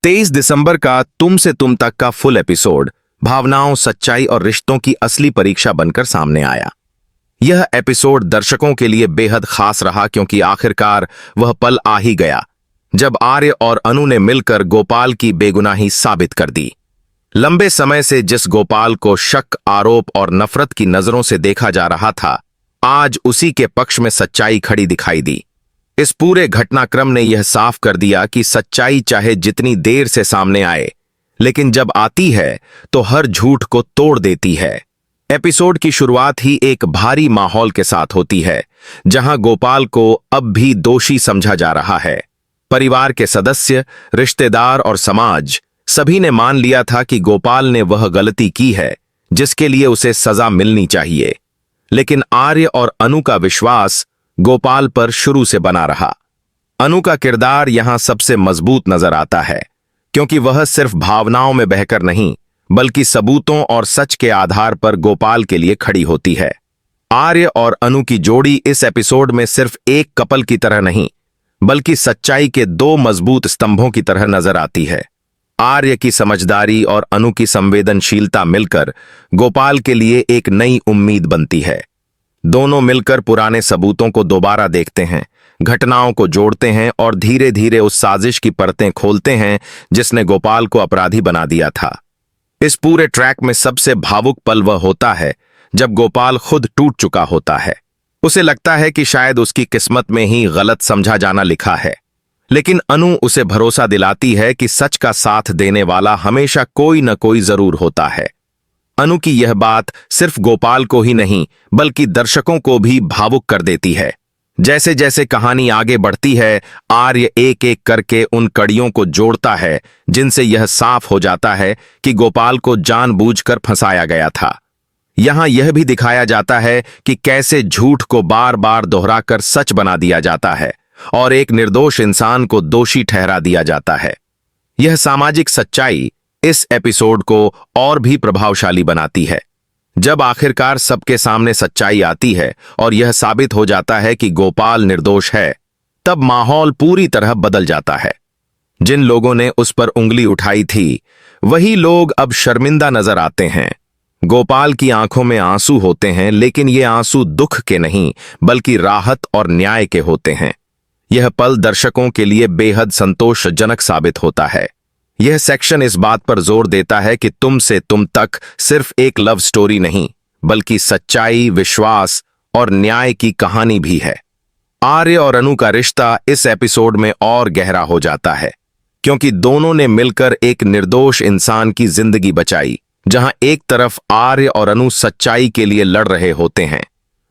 23 दिसंबर का तुम से तुम तक का फुल एपिसोड भावनाओं, सच्चाई और रिश्तों की असली परीक्षा बनकर सामने आया। यह एपिसोड दर्शकों के लिए बेहद खास रहा क्योंकि आखिरकार वह पल आ ही गया जब आर्य और अनु ने मिलकर गोपाल की बेगुनाही साबित कर दी। लंबे समय से जिस गोपाल को शक, आरोप और नफरत की नजरों से देखा जा रहा था, आज उसी के पक्ष में सच्चाई खड़ी दिखाई दी। इस पूरे घटनाक्रम ने यह साफ कर दिया कि सच्चाई चाहे जितनी देर से सामने आए, लेकिन जब आती है तो हर झूठ को तोड़ देती है। एपिसोड की शुरुआत ही एक भारी माहौल के साथ होती है, जहां गोपाल को अब भी दोषी समझा जा रहा है। परिवार के सदस्य, रिश्तेदार और समाज सभी ने मान लिया था कि गोपाल ने वह गलती की है जिसके लिए उसे सजा मिलनी चाहिए। लेकिन आर्य और अनु का विश्वास गोपाल पर शुरू से बना रहा। अनु का किरदार यहां सबसे मजबूत नजर आता है क्योंकि वह सिर्फ भावनाओं में बहकर नहीं, बल्कि सबूतों और सच के आधार पर गोपाल के लिए खड़ी होती है। आर्य और अनु की जोड़ी इस एपिसोड में सिर्फ एक कपल की तरह नहीं, बल्कि सच्चाई के दो मजबूत स्तंभों की तरह नजर आती है। आर्य की समझदारी और अनु की संवेदनशीलता मिलकर गोपाल के लिए एक नई उम्मीद बनती है। दोनों मिलकर पुराने सबूतों को दोबारा देखते हैं, घटनाओं को जोड़ते हैं और धीरे धीरे उस साजिश की परतें खोलते हैं जिसने गोपाल को अपराधी बना दिया था। इस पूरे ट्रैक में सबसे भावुक पल वह होता है जब गोपाल खुद टूट चुका होता है। उसे लगता है कि शायद उसकी किस्मत में ही गलत समझा जाना लिखा है, लेकिन अनु उसे भरोसा दिलाती है कि सच का साथ देने वाला हमेशा कोई न कोई जरूर होता है। अनु की यह बात सिर्फ गोपाल को ही नहीं, बल्कि दर्शकों को भी भावुक कर देती है। जैसे जैसे कहानी आगे बढ़ती है, आर्य एक एक करके उन कड़ियों को जोड़ता है जिनसे यह साफ हो जाता है कि गोपाल को जानबूझकर फंसाया गया था। यहां यह भी दिखाया जाता है कि कैसे झूठ को बार बार दोहराकर सच बना दिया जाता है और एक निर्दोष इंसान को दोषी ठहरा दिया जाता है। यह सामाजिक सच्चाई इस एपिसोड को और भी प्रभावशाली बनाती है। जब आखिरकार सबके सामने सच्चाई आती है और यह साबित हो जाता है कि गोपाल निर्दोष है, तब माहौल पूरी तरह बदल जाता है। जिन लोगों ने उस पर उंगली उठाई थी, वही लोग अब शर्मिंदा नजर आते हैं। गोपाल की आंखों में आंसू होते हैं, लेकिन ये आंसू दुख के नहीं, बल्कि राहत और न्याय के होते हैं। यह पल दर्शकों के लिए बेहद संतोषजनक साबित होता है। यह सेक्शन इस बात पर जोर देता है कि तुम से तुम तक सिर्फ एक लव स्टोरी नहीं, बल्कि सच्चाई, विश्वास और न्याय की कहानी भी है। आर्य और अनु का रिश्ता इस एपिसोड में और गहरा हो जाता है क्योंकि दोनों ने मिलकर एक निर्दोष इंसान की जिंदगी बचाई। जहां एक तरफ आर्य और अनु सच्चाई के लिए लड़ रहे होते हैं,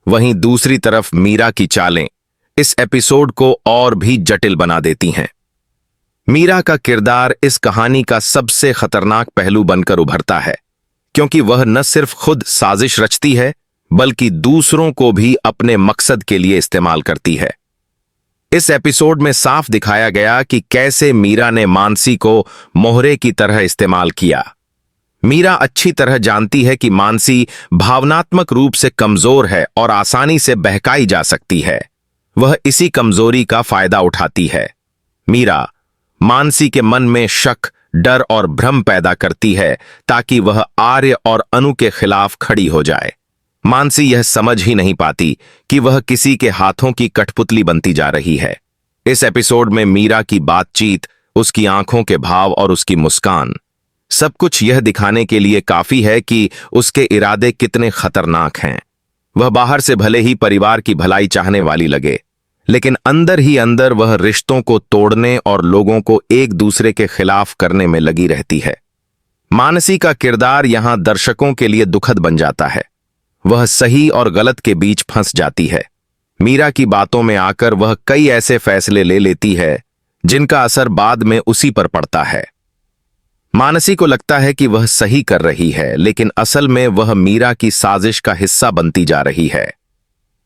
वहीं दूसरी तरफ मीरा की चालें इस एपिसोड को और भी जटिल बना देती हैं। मीरा का किरदार इस कहानी का सबसे खतरनाक पहलू बनकर उभरता है क्योंकि वह न सिर्फ खुद साजिश रचती है, बल्कि दूसरों को भी अपने मकसद के लिए इस्तेमाल करती है। इस एपिसोड में साफ दिखाया गया कि कैसे मीरा ने मानसी को मोहरे की तरह इस्तेमाल किया। मीरा अच्छी तरह जानती है कि मानसी भावनात्मक रूप से कमजोर है और आसानी से बहकाई जा सकती है। वह इसी कमजोरी का फायदा उठाती है। मीरा मानसी के मन में शक, डर और भ्रम पैदा करती है ताकि वह आर्य और अनु के खिलाफ खड़ी हो जाए। मानसी यह समझ ही नहीं पाती कि वह किसी के हाथों की कठपुतली बनती जा रही है। इस एपिसोड में मीरा की बातचीत, उसकी आंखों के भाव और उसकी मुस्कान, सब कुछ यह दिखाने के लिए काफी है कि उसके इरादे कितने खतरनाक हैं। वह बाहर से भले ही परिवार की भलाई चाहने वाली लगे, लेकिन अंदर ही अंदर वह रिश्तों को तोड़ने और लोगों को एक दूसरे के खिलाफ करने में लगी रहती है। मानसी का किरदार यहां दर्शकों के लिए दुखद बन जाता है। वह सही और गलत के बीच फंस जाती है। मीरा की बातों में आकर वह कई ऐसे फैसले ले लेती है जिनका असर बाद में उसी पर पड़ता है। मानसी को लगता है कि वह सही कर रही है, लेकिन असल में वह मीरा की साजिश का हिस्सा बनती जा रही है।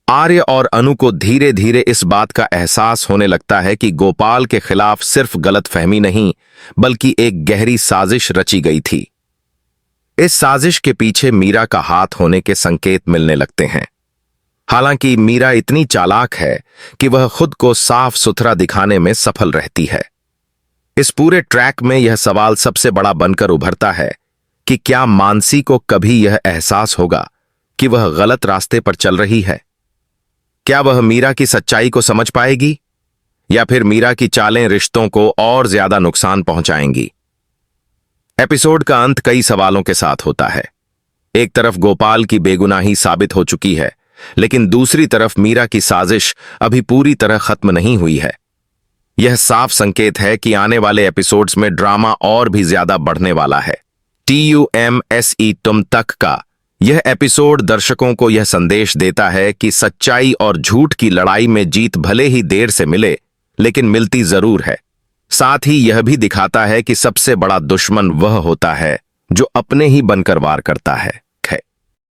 आर्य और अनु को धीरे धीरे इस बात का एहसास होने लगता है कि गोपाल के खिलाफ सिर्फ गलतफहमी नहीं, बल्कि एक गहरी साजिश रची गई थी। इस साजिश के पीछे मीरा का हाथ होने के संकेत मिलने लगते हैं। हालांकि मीरा इतनी चालाक है कि वह खुद को साफ सुथरा दिखाने में सफल रहती है। इस पूरे ट्रैक में यह सवाल सबसे बड़ा बनकर उभरता है कि क्या मानसी को कभी यह एहसास होगा कि वह गलत रास्ते पर चल रही है? क्या वह मीरा की सच्चाई को समझ पाएगी या फिर मीरा की चालें रिश्तों को और ज्यादा नुकसान पहुंचाएंगी? एपिसोड का अंत कई सवालों के साथ होता है। एक तरफ गोपाल की बेगुनाही साबित हो चुकी है, लेकिन दूसरी तरफ मीरा की साजिश अभी पूरी तरह खत्म नहीं हुई है। यह साफ संकेत है कि आने वाले एपिसोड्स में ड्रामा और भी ज्यादा बढ़ने वाला है। TUMSE तुम तक का यह एपिसोड दर्शकों को यह संदेश देता है कि सच्चाई और झूठ की लड़ाई में जीत भले ही देर से मिले, लेकिन मिलती जरूर है। साथ ही यह भी दिखाता है कि सबसे बड़ा दुश्मन वह होता है जो अपने ही बनकर वार करता है।